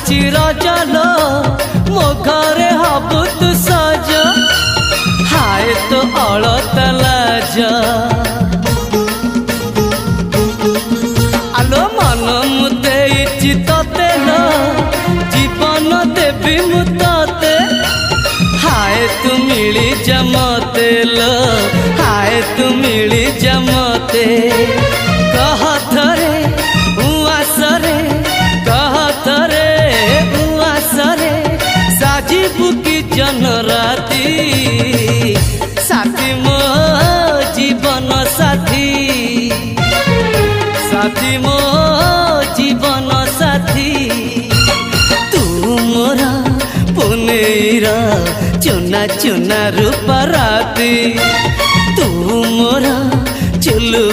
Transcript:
आसुची रजलो मो घरे हबु तू सज हाय तो अलता लाज आलो मन मुते तते लो जीवन देवी मुते हाय तू मिली जमते लो हाय तू मिली जमते कह थरे उआसरे कह थरे उआसरे साजिबु की जन राती साथी मो जीवन साथी साथी मो जीवन साथी तू मोरा पुनेरा चुना चुना रूप राती तू मोरा चुलु